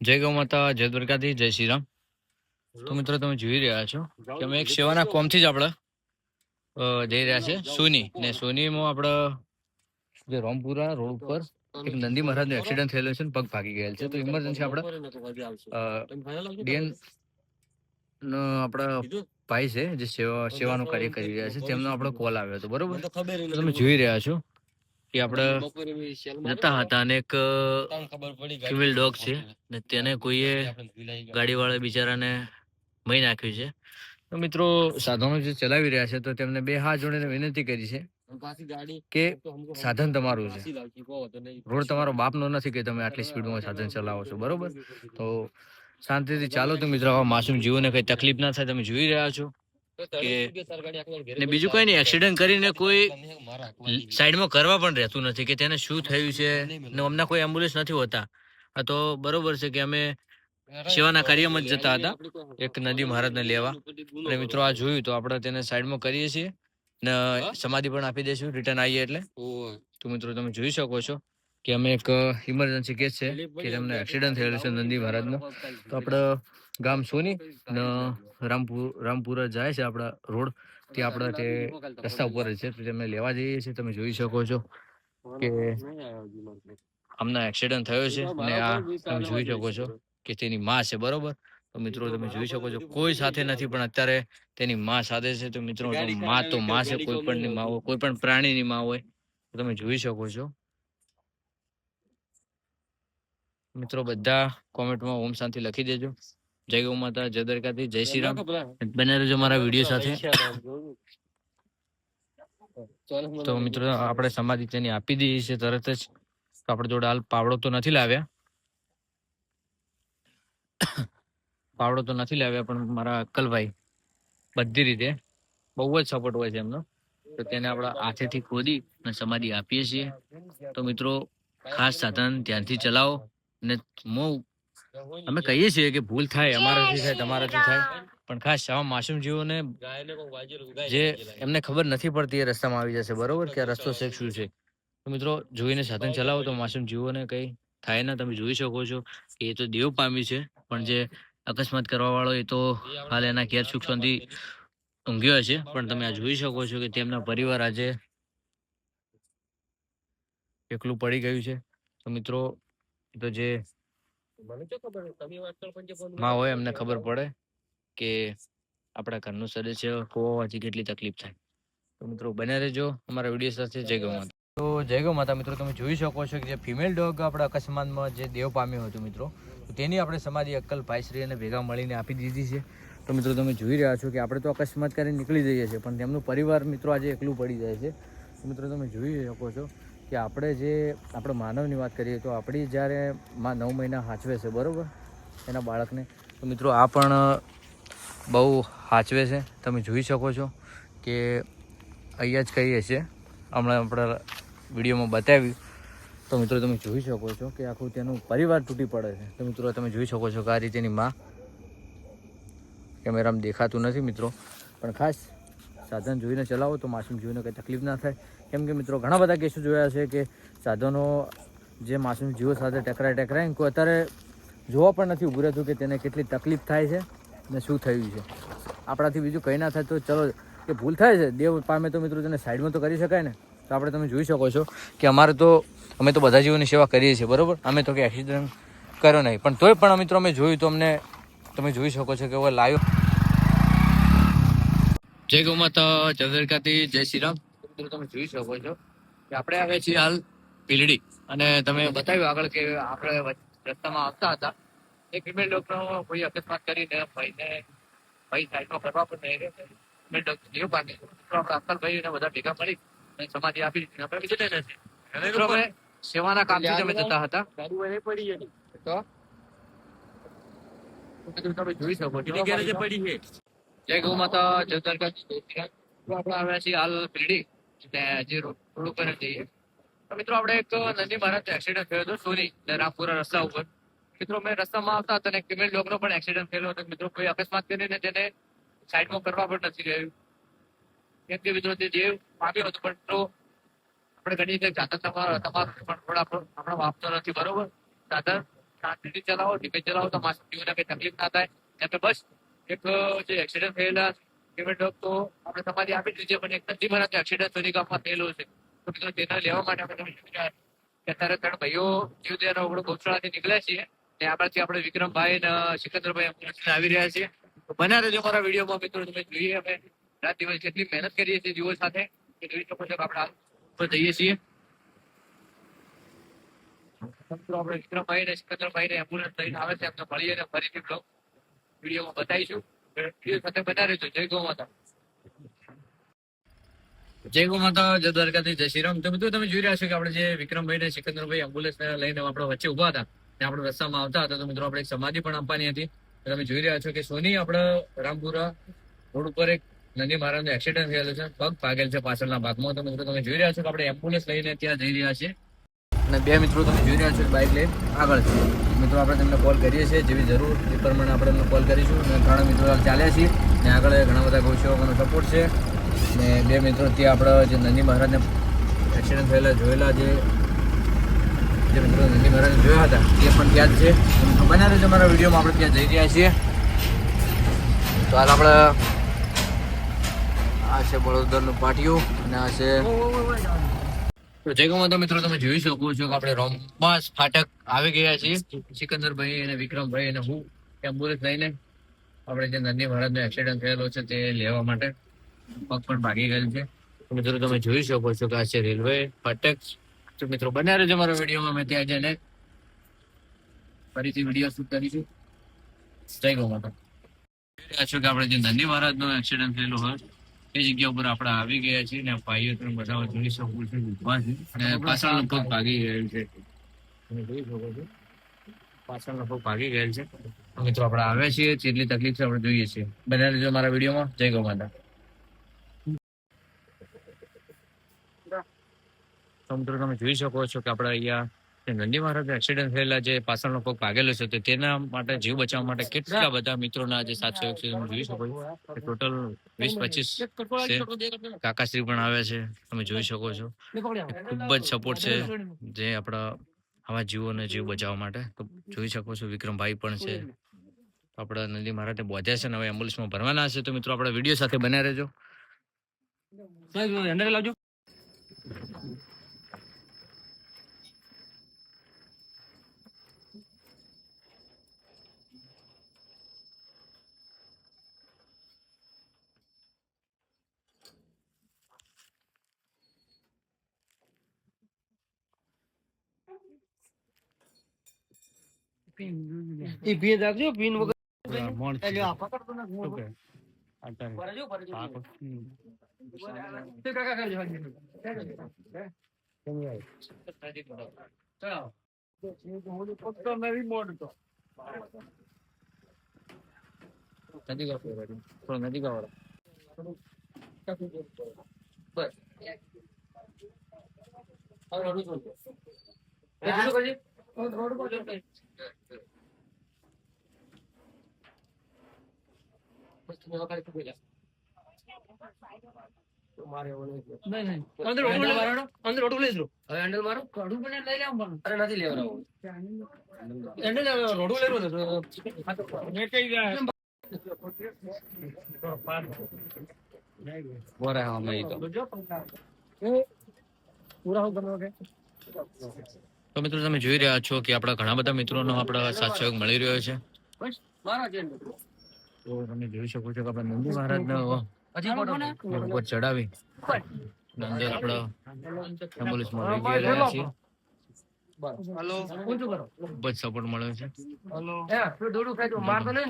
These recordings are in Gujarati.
જય ગૌ માતા, જય દ્વારકાધીશ, જય શ્રી રામ. તો મિત્રો તમે જોઈ રહ્યા છો કે અમે એક સેવાના કોમથી જ આપણે જઈ રહ્યા છે સોની ને સોનીમાં આપણે જે રોમપુરા રોડ ઉપર એક નંદી મહારાજનો એક્સિડન્ટ થયેલો છે, પગ ભાગી ગયેલ છે. તો ઇમરજન્સી આપણે ડીએન નો આપણા ભાઈ છે જે સેવાનું કાર્ય કરી રહ્યા છે, તેમનો આપણો કોલ આવ્યો હતો. બરોબર, તમે જોઈ રહ્યા છો કે આપણે જતા હતા અને એક ફિમેલ ડોગ છે ને તેને કોઈએ ગાડીવાળા બિચારાને મહી નાખ્યું છે. તો મિત્રો સાધનો જે ચલાવી રહ્યા છે તો તેમને બે હાથ જોડીને વિનંતી કરી છે કે સાધન તમારું છે, રોડ તમારો બાપનો નથી કે તમે આટલી સ્પીડમાં સાધન ચલાવો છો. બરોબર, તો શાંતિથી ચાલો. તો મિત્રો આવા માસૂમ જીવોને કઈ તકલીફ ના થાય. તમે જોઈ રહ્યા છો કે ને બીજું કઈ નહીં, એક્સિડન્ટ કરીને કોઈ સાઈડમાં કરવા પણ રહેતું નથી કે તેને શું થયું છે ને અમને કોઈ એમ્બ્યુલન્સ નથી હોતા. આ તો બરોબર છે કે અમે સેવાના કાર્યમાં જ જતા હતા એક નદી મહારાજને લેવા, અને મિત્રો આ જોયું તો આપણે તેને સાઈડમાં કરીએ છીએ ને સમાધિ પણ આપી દઈશું રિટર્ન આવીએ એટલે. તો મિત્રો તમે જોઈ શકો છો કે અમે એક ઇમરજન્સી કેસ છે કે તેમને એક્સિડન્ટ થયેલું છે નંદી મહારાજનો. તો આપણે ગામ સોની ને રામપુરા જાય છે આપણા રોડ, તે આપણા તે રસ્તા ઉપર જ છે. તો તેમને લેવા જઈએ છીએ. તમે જોઈ શકો છો કે અમને એક્સિડન્ટ થયો છે ને આ તમે જોઈ શકો છો કે તેની માં છે. બરોબર, તો મિત્રો તમે જોઈ શકો છો કોઈ સાથે નથી પણ અત્યારે તેની માં સાથે છે. તો મિત્રો માં તો માં છે, કોઈ પણ ની માં હોય, કોઈ પણ પ્રાણીની માં હોય. તો તમે જોઈ શકો છો મિત્રો. બધા કોમેન્ટમાં ઓમ શાંતિ લખી દેજો. જય ગૌ માતા, જય દ્વારકાધીશ, જય શ્રી રામ. બને રહેજો મારા વિડીયો સાથે. તો મિત્રો આપણે સમાધિ તેની આપી દઈએ છીએ તરત જ. તો આપણે જોડે હાલ પાવડો તો નથી લાવ્યા, પણ મારા અક્કલભાઈ બધી રીતે બહુ જ સપોર્ટ હોય છે એમનો. તો તેને આપણા હાથેથી ખોદી અને સમાધિ આપીએ છીએ. તો મિત્રો ખાસ સાધન ધ્યાનથી ચલાવો. ને અમે કહીએ છીએ કે ભૂલ થાય, અમારાથી થાય, તમારાથી થાય, પણ ખાસ આવા માસૂમ જીવોને જે એમને ખબર નથી પડતી એ રસ્તામાં આવી જશે. બરોબર, કે આ રસ્તો છે શું છે. તો મિત્રો જોઈને સાધન ચલાવો તો માસૂમ જીવોને કઈ થાય ના. તમે જોઈ શકો છો કે એ તો દેવ પામી છે, પણ જે અકસ્માત કરવા વાળો એ તો હાલ એના ઘેર સુખ શાંતિ ઊંઘ્યો હશે. પણ તમે આ જોઈ શકો છો કે તેમના પરિવાર આજે એકલું પડી ગયું છે. તો મિત્રો તો જે માં હોય એમને ખબર પડે કે આપણા ઘરનું સદસ્ય હોવાથી કેટલી તકલીફ થાય. તો મિત્રો બને રહેજો અમારા વિડીયો સાથે. જય ગૌ માતા. તો જય ગૌ માતા. મિત્રો તમે જોઈ શકો છો કે જે ફિમેલ ડોગ આપણા અકસ્માતમાં જે દેવ પામ્યો હતો મિત્રો, તો તેની આપણે સમાધિ અક્કલ ભાઈશ્રી અને ભેગા મળીને આપી દીધી છે. તો મિત્રો તમે જોઈ રહ્યા છો કે આપણે તો અકસ્માત કરીને નીકળી જઈએ છીએ, પણ તેમનું પરિવાર મિત્રો આજે એકલું પડી જાય છે. તો મિત્રો તમે જોઈ શકો છો કે આપણે જે આપણે માનવની વાત કરીએ તો આપણી જ્યારે માં 9 મહિના હાચવે છે, બરાબર, એના બાળકને, તો મિત્રો આ પણ બહુ હાચવે છે. તમે જોઈ શકો છો કે અહીંયા જ કહીએ છીએ, હમણાં આપણા વિડીયોમાં બતાવ્યું. તો મિત્રો તમે જોઈ શકો છો કે આખું તેનું પરિવાર તૂટી પડે છે. તો મિત્રો તમે જોઈ શકો છો કે આ રીતેની માં, કેમેરામાં દેખાતું નથી મિત્રો, પણ ખાસ સાધન જોઈને ચલાવો તો માસૂમ જીવને કંઈ તકલીફ ના થાય. કેમ કે મિત્રો ઘણા બધા કેસો જોયા છે કે સાધનો જે માસૂમ જીવો સાથે ટકરાઈને કોઈ અત્યારે જોવા પણ નથી ઊભું રહેતું કે તેને કેટલી તકલીફ થાય છે ને શું થયું છે. આપણાથી બીજું કંઈ ના થાય તો ચલો, કે ભૂલ થાય છે, દેવ પામે તો મિત્રો તેને સાઈડમાં તો કરી શકાય ને. તો આપણે તમે જોઈ શકો છો કે અમે તો બધા જીવોની સેવા કરીએ છીએ. બરાબર, અમે તો કે એક્સિડન્ટ કર્યો નહીં, પણ તોય પણ મિત્રો અમે જોયું તો અમને તમે જોઈ શકો છો કે હવે લાઈવ. જય ગૌ માતા, જય દ્વારકાધીશ, જય શ્રી રામ. તમે જોઈ શકો છો કે આપણે આવે છીએ હાલ પીલડી, અને તમે બતાવ્યું આગળ કે આપણે રસ્તામાં આવતા હતા, એક ફિમેલ ડોક્ટરનો કોઈ અકસ્માત કરીને ભાઈ સાઈડમાં કરવા પણ નહીં રહે, ફિમેલ ડોક્ટર જીવ પામે. તો આપણે અક્કલભાઈ ને બધા ભેગા મળી અને સમાધિ આપી દીધી. આપણે બીજું કઈ નથી, અમે સેવાના કામથી અમે જતા હતા. તો તમે જોઈ શકો છો પડી છે. જય ગૌ માતા, જય દ્વારકાધીશ. આપણે આવ્યા છીએ હાલ પીરડી જે રોડ ઉપર જઈએ. તો મિત્રો આપણે એક નંદી મહારાજ એક્સિડન્ટ થયો હતો સોની ને રામપુરા રસ્તા ઉપર. મિત્રો મેં રસ્તામાં આવતા હતા અને ફિમેલ ડોગનો પણ એક્સિડન્ટ થયેલો હતો. મિત્રો કોઈ અકસ્માત કરીને તેને સાઈડમાં કરવા પણ નથી રહ્યું, કેમ કે મિત્રો તે દેવ પામ્યો હતો. પણ તો આપણે ઘણી રીતે જાતક તમારું પણ થોડા આપણા વાપતો નથી. બરોબર, સાધન શાંતિથી ચલાવો, ધીમે ચલાવો તો માણસના જીવનને કઈ તકલીફ ના થાય. એમ તો બસ એક જે એક્સિડન્ટ થયેલા પેમેન્ટ તો આપણે સમાધિ આપી દીધી છે, પણ એક નદી મહારાજ એક્સિડન્ટ સોની ગામમાં થયેલો છે. તો મિત્રો તેના લેવા માટે આપણે તમે જોઈ રહ્યા છો કે અત્યારે 3 ભાઈઓ જીવદયાનો ઓગળો ગૌશાળાથી નીકળ્યા છીએ ને આગળથી આપણે વિક્રમભાઈ ને સિકંદરભાઈ એમ્બ્યુલન્સને આવી રહ્યા છીએ. તો બન્યા રહેજો અમારા વિડીયોમાં મિત્રો. તમે જોઈએ અમે રાત દિવસ કેટલી મહેનત કરીએ છીએ જીવો સાથે એ જોઈ શકો છો કે આપણે ઉપર જઈએ છીએ. મિત્રો આપણે વિક્રમભાઈ ને સિકંદરભાઈ ને એમ્બ્યુલન્સ લઈને આવે છે એમને મળીએ ને ફરીથી બ્લોગ વિડીયોમાં બતાવીશું. વિડીયો સાથે બના રહેજો. જય ગૌ માતા. જય ગૌ માતા, જય દ્વારકાથી, જય શ્રી રામ. તો બધું તમે જોઈ રહ્યા છો કે આપણે જે વિક્રમભાઈ ને સિકંદરભાઈ એમ્બ્યુલન્સ લઈને આપણે વચ્ચે ઉભા હતા ને આપણે રસ્તામાં આવતા હતા તો મિત્રો આપણે એક સમાધિ પણ આપવાની હતી. તમે જોઈ રહ્યા છો કે સોની આપણે રામપુરા રોડ ઉપર એક નંદી મહારાજનો એક્સિડન્ટ થયેલો છે, પગ ભાગેલ છે પાછળના ભાગમાં. તો મિત્રો તમે જોઈ રહ્યા છો કે આપણે એમ્બ્યુલન્સ લઈને ત્યાં જઈ રહ્યા છીએ અને 2 મિત્રો તમે જોઈ રહ્યા છો બાઇક લઈને આગળ છે. મિત્રો આપણે તેમને કોલ કરીએ છીએ, જેવી જરૂર એ પ્રમાણે આપણે એમને કોલ કરીશું. અને 3 મિત્રો ચાલ્યા છીએ ને આગળ ઘણા બધા ગૌસેવકોનો સપોર્ટ છે ને 2 મિત્રો ત્યાં આપણે જે નંદી મહારાજને એક્સિડન્ટ થયેલા જોયેલા જે મિત્રો નંદી મહારાજને જોયા હતા તે પણ ત્યાં જ છે. બન્યા રહેજો અમારા વિડીયોમાં. આપણે ત્યાં જઈ રહ્યા છીએ. તો હાલ આપણે આ છે બળોદરનું પાટિયું અને આ છે જય ગૌ માતા. મિત્રો તમે જોઈ શકો છો કે આપણે રોમબાસ ફાટક આવી ગયા છીએ. સિકંદરભાઈ અને વિક્રમભાઈ અને હું એમ્બ્યુલન્સ લઈને આપણે જે નંદી મહારાજનો એક્સિડન્ટ થયેલો છે તે લેવા માટે. પગ પણ ભાગી ગયેલ છે. મિત્રો તમે જોઈ શકો છો કે આ છે રેલવે ફાટક. તો મિત્રો બન્યા રહેજો મારા વિડીયોમાં. અમે ત્યાં જઈને ફરીથી વિડીયો શૂટ કરીશું. જય ગૌ માતા. જોઈ રહ્યા છો કે આપણે જે નંદી મહારાજનો એક્સિડન્ટ થયેલો હોય એ જગ્યા ઉપર આપણે આવી ગયા છીએ ને ભાઈઓ તમે બધા જોઈ શકો છો ઉભા છે અને પાછળનો પગ ભાગી ગયેલ છે. તમે જોઈ શકો છો પાછળનો પગ ભાગી ગયેલ છે. મિત્રો આપણે આવ્યા છીએ જેટલી તકલીફ છે આપણે જોઈએ છીએ. બન્યા રહેજો મારા વિડીયોમાં. જય ગૌ માતા. મિત્રો તમે જોઈ શકો છો કે આપણે અહીંયા નંદી મહારાજ એક્સિડન્ટ થયેલા જે પાછળનો પગ ભાગેલો છે તો તેના માટે જીવ બચાવવા માટે કેટલા બધા મિત્રોના જે સાથ સહયોગ છે તમે જોઈ શકો છો. ટોટલ 20-25 છે. કાકાશ્રી પણ આવે છે. તમે જોઈ શકો છો ખૂબ જ સપોર્ટ છે જે આપણા આવા જીવોને જીવ બચાવવા માટે. તો જોઈ શકો છો વિક્રમભાઈ પણ છે. આપણા નંદી મહારાજને બોધ્યા છે ને હવે એમ્બ્યુલન્સમાં ભરવાના છે. તો મિત્રો આપણે વિડીયો સાથે બન્યા રહેજો. લાવજો. એ ભી રાખજો પીન વગર અંદર ઓટો લઈ લો. હવે હેન્ડલ મારો કાઢું પણ લઈ લેવા પણ અરે નથી લેવરાવો હેન્ડલ રોડું લઈ લો ને કઈ જાય બોરા હા મે તો પૂરા હો ગમે કે. તો મિત્રો તમે જોઈ રહ્યા છો કે આપણા ઘણા બધા મિત્રોનો આપણા સાથ સહયોગ મળી રહ્યો છે. બસ મારા છે તો તમે જોઈ શકો છો કે આપણે નંદી મહારાજને ઉપર ચડાવી અંદર આપણે એમ્બ્યુલન્સમાં લઈ જઈ રહ્યા છીએ. હેલો કોણ છો કરો ખૂબ જ સપોર્ટ મળ્યો છે. હેલો હે તું દોડું ખાઈ તો મારતો નહીં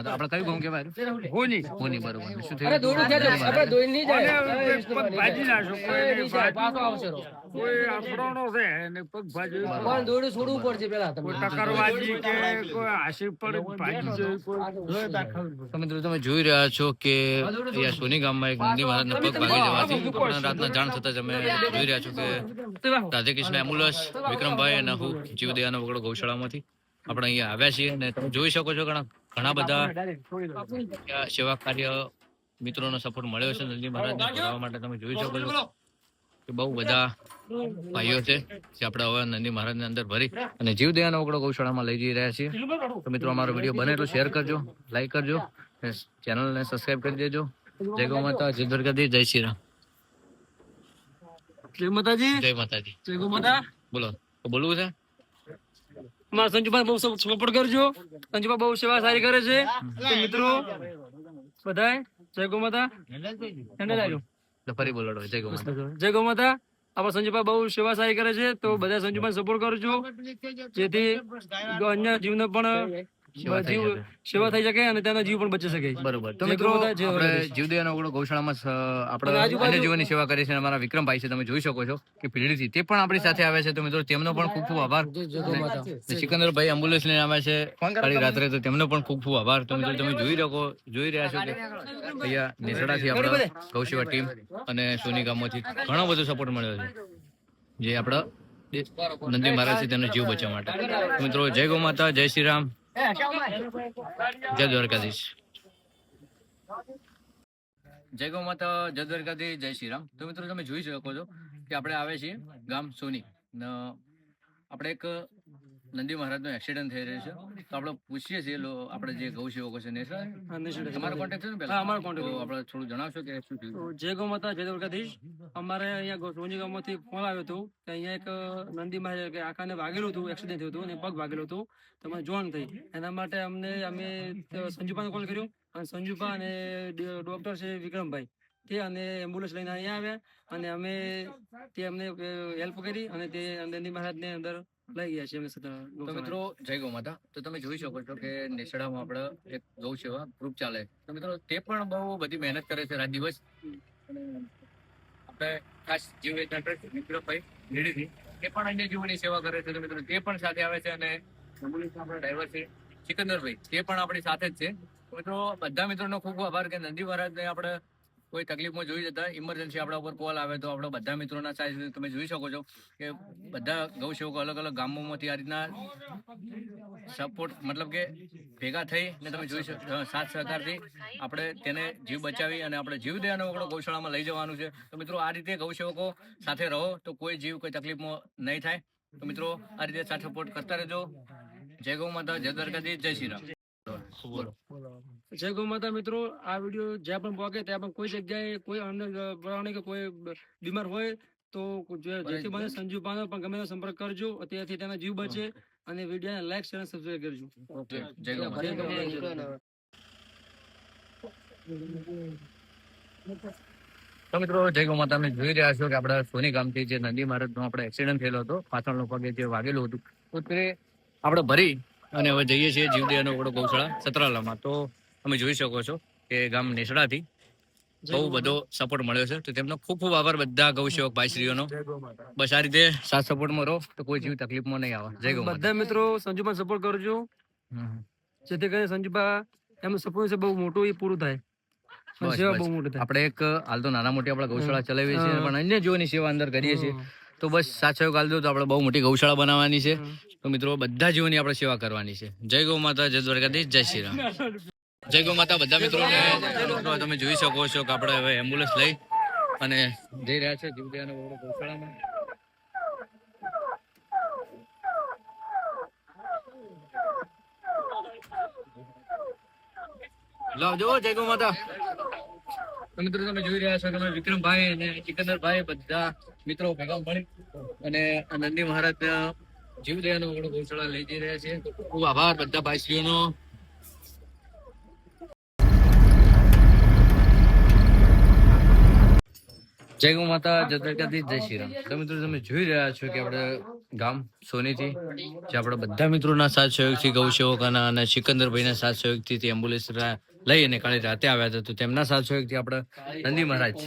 આપણે કયું ગામ કહેવાય? હોની બરોબર. શું થયું? અરે દોડું ખાઈ આપણે દોઈ નહીં જાય ભાજી નાખો પાછો આવશે કોઈ આપણોનો છે અને પગ ભાજી પણ દોડું છોડવું પડશે પેલા કોઈ ટકરવાજી કે કોઈ આશી પર ભાજી જાય કોઈ તો મિત્રો તમે જોઈ રહ્યા છો કે અહીંયા સોની ગામમાં એક નંદી મહારાજના પગ ભાગી જવાથી પણ રાતના જાણ થતા જ અમે જોઈ રહ્યા છો કે રાધે કૃષ્ણ એમ્બ્યુલન્સ વિક્રમભાઈ અને હું જીવદયાનો વગડો ગૌશાળામાંથી આપણે અહીંયા આવ્યા છીએ અને તમે જોઈ શકો છો ઘણા બધા સેવા કાર્ય મિત્રોનો સપોર્ટ મળ્યો છે નંદી મહારાજને ભરાવવા માટે. તમે જોઈ શકો છો કે બહુ બધા ભાઈઓ છે જે આપણે હવે નંદી મહારાજની અંદર ભરી અને જીવદયાનો ઓગળો ગૌશાળામાં લઈ જઈ રહ્યા છીએ. તો મિત્રો અમારો વિડીયો બને એટલો શેર કરજો, લાઈક કરજો, ચેનલને સબસ્ક્રાઈબ કરી દેજો. જય ગૌ માતા, જય દ્વારકાધીશ, જય શ્રી રામ. જય માતાજી, જય માતાજી. જય ગો માતા. બોલો, તો બોલવું છે? મારા સંજુભાઈ બહુ સપોર્ટ કરજો. સંજુભાઈ બહુ સેવા સારી કરે છે. તો મિત્રો બધાય જય ગો માતા. હેન્ડલ આવ્યું. તો ફરી બોલાડો, જય ગૌ માતા. જય ગૌ માતા. આપણા સંજુભાઈ બહુ સેવા સારી કરે છે. તો બધા સંજુભાઈ સપોર્ટ કરજો, જેથી અન્ય જીવને પણ સેવા થઈ શકે અને તેનો જીવ પણ બચી શકે. બરોબર. તો મિત્રો આપણે જીવદયાનો ઓગળો ગૌશાળામાં આપણે અન્ય જીવોની સેવા કરી છે. અમારા વિક્રમભાઈ છે, તમે જોઈ શકો છો કે પીડીથી તે પણ આપણી સાથે આવે છે. તો મિત્રો તેમનો પણ ખૂબ ખૂબ આભાર. સિકંદરભાઈ એમ્બ્યુલન્સ લઈને આવે છે કાળી રાત્રે, તો તેમનો પણ ખૂબ ખૂબ આભાર. તો મિત્રો તમે જોઈ રહ્યા છો કે અહીંયા નેસડાથી આપણે ગૌસેવા ટીમ અને સોની ગામમાંથી ઘણો બધો સપોર્ટ મળ્યો છે, જે આપણા નંદી મહારાજ છે તેનો જીવ બચાવવા માટે. તો મિત્રો જય ગૌ માતા, જય શ્રી રામ, જય દ્વારકાધીશ. જય ગૌ માતા, જય દ્વારકાધીશ, જય શ્રી રામ. તો મિત્રો તમે જોઈ શકો છો કે આપણે આવે છીએ ગામ સોની. આપણે એક નંદી મહારાજનો એક્સિડન્ટ થઈ રહ્યો છે, તો આપણે પૂછીએ છીએ આપણે જે ગૌ સેવકો છે ને તમારો કોન્ટેક્ટ છે ને પહેલા? અમારો કોન્ટેક્ટ. તો આપણે થોડું જણાવશો કે શું થયું? જય ગૌ માતા, જય દ્વારકાધીશ. અમારે અહીંયા સોની ગામમાંથી ફોન આવ્યો હતો કે અહીંયા એક નંદી મહારાજ કે આખાને વાગેલું હતું, એક્સિડન્ટ થયું હતું અને પગ વાગેલું હતું, તમે જોઈન થઈ. એના માટે અમે સંજુભાઈને કોલ કર્યો અને સંજુભા અને ડોક્ટર છે વિક્રમભાઈ તે અને એમ્બ્યુલન્સ લઈને અહીંયા આવ્યા અને અમે અમને હેલ્પ કરી અને તે નંદી મહારાજને અંદર લઈ ગયા છે. તો મિત્રો જય ગૌ માતા. તો તમે જોઈ શકો છો કે નેસડામાં આપણે એક ગૌ સેવા ગ્રુપ ચાલે. તો મિત્રો તે પણ બહુ બધી મહેનત કરે છે રાત દિવસ. આપણે ખાસ જીવ વિક્રમભાઈ નીડીથી તે પણ અન્ય જીવોની સેવા કરે છે. તો મિત્રો તે પણ સાથે આવે છે અને એમ્બ્યુલન્સના આપણા ડ્રાઈવર છે સિકંદરભાઈ, તે પણ આપણી સાથે જ છે. તો મિત્રો બધા મિત્રોનો ખૂબ ખૂબ આભાર કે નંદી મહારાજને આપણે કોઈ તકલીફમાં જોઈ જતા ઇમરજન્સી આપણા ઉપર કોલ આવે તો આપણા બધા મિત્રોના સાઈઝ તમે જોઈ શકો છો કે બધા ગૌ સેવકો અલગ અલગ ગામોમાંથી આ રીતના સપોર્ટ મતલબ કે ભેગા થઈ ને તમે જોઈ શકો સાથ સહકારથી આપણે તેને જીવ બચાવી અને આપણે જીવદયાનો ઓગળો ગૌશાળામાં લઈ જવાનું છે. તો મિત્રો આ રીતે ગૌ સેવકો સાથે રહો તો કોઈ જીવ કોઈ તકલીફમાં નહીં થાય. તો મિત્રો આ રીતે સાથ સપોર્ટ કરતા રહેજો. જય ગૌ માતા, જય દ્વારકાધીશ, જય શ્રી રામ. બોલો. જય ગૌ માતા. મિત્રો આ વિડીયો જ્યાં પણ પહોંચે ત્યાં પણ કોઈ જગ્યાએ કોઈ પ્રાણી કે કોઈ બીમાર હોય તો જેથી મને સંજુભાનો પણ ગમે સંપર્ક કરજો, ત્યાંથી તેના જીવ બચે અને વિડીયોને લાઈક શેર અને સબસ્ક્રાઇબ કરજો. ઓકે, જય ગૌ માતા. તો મિત્રો જય ગૌ માતા, તમે જોઈ રહ્યા છો કે આપણા સોની ગામથી જે નંદી મહારાજનો આપણે એક્સિડન્ટ થયેલો હતો, પાછળનો પગે જે વાગેલું હતું, તો તે આપણે ભરી અને હવે જઈએ છીએ જીવદયાનો ઓગળો ગૌશાળા સતરાલામાં. તો તમે જોઈ શકો છો કે ગામ નેસડાથી બહુ બધો સપોર્ટ મળ્યો છે. તો તેમનો ખૂબ ખૂબ આભાર બધા ગૌસેવક ભાઈશ્રીઓનો. બસ આ રીતે સાથ સપોર્ટમાં રહો તો કોઈ જીવ તકલીફમાં નહીં આવે. જય ગૌ માતા. બધા મિત્રો સંજુભાઈ સપોર્ટ કરજો, જેથી કરીને સંજુભા એમનું સપોર્ટ છે બહુ મોટું એ પૂરું થાય. સેવા બહુ મોટી થાય. આપણે એક હાલ તો નાના મોટી આપણે ગૌશાળા ચલાવીએ છીએ પણ અન્ય જીવોની સેવા અંદર કરીએ છીએ. તો બસ સાથ સહયોગ આલજો તો આપણે બહુ મોટી ગૌશાળા બનાવવાની છે. તો મિત્રો બધા જીવોની આપણે સેવા કરવાની છે. જય ગૌ માતા, જય દ્વારકાધીશ, જય શ્રી રામ. જય ગૌ માતા બધા મિત્રોને. તમે જોઈ શકો છો કે આપણે હવે એમ્બ્યુલન્સ લઈ અને જઈ રહ્યા છે જીવદયાનો ઓગળો ગૌશાળામાં. લાવજો જય ગૌ માતા. તો મિત્રો તમે જોઈ રહ્યા છો કે વિક્રમભાઈ અને સિકંદરભાઈ બધા મિત્રો ભેગા મળી અને નંદી મહારાજ જીવદયાનો ઓગળો ગૌશાળા લઈ જઈ રહ્યા છે. ખૂબ આભાર બધા ભાઈશ્રીઓનો. જય ગૌ માતા, જય દ્વારકાધીશ, જય શ્રી રામ. તો મિત્રો તમે જોઈ રહ્યા છો કે આપણે ગામ સોનીથી જે આપણા બધા મિત્રોના સાથ સહયોગથી ગૌ સેવકોના અને સિકંદરભાઈના સાથ સહયોગથી તે એમ્બ્યુલન્સ લઈ અને કાલે રાતે આવ્યા હતા. તો તેમના સાથ સહયોગથી આપણે નંદી મહારાજ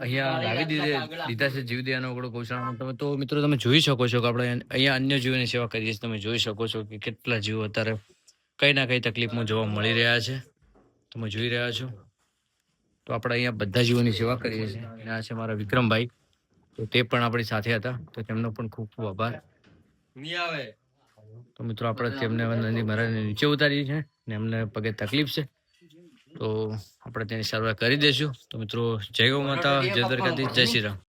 અહીંયા લાવી દીધા છે જીવદયાનો ઓગળો ગૌશાળામાં. તો મિત્રો તમે જોઈ શકો છો કે આપણે અહીંયા અન્ય જીવોની સેવા કરીએ છીએ. તમે જોઈ શકો છો કે કેટલા જીવો અત્યારે કઈ ના કઈ તકલીફમાં જોવા મળી રહ્યા છે. તમે જોઈ રહ્યા છો. તો આપણે અહીંયા બધા જીવોની સેવા કરીએ છીએ. અને આ છે મારા વિક્રમભાઈ, તો તે પણ આપણી સાથે હતા. તો તેમનો પણ ખૂબ ખૂબ આભાર. તો મિત્રો આપણે તેમને નંદી મહારાજને નીચે ઉતારીએ છીએ ને એમને પગે તકલીફ છે તો આપણે તેની સારવાર કરી દઈશું. તો મિત્રો જય ગૌ માતા, જય દ્વારકાધીશ, જય શ્રી રામ.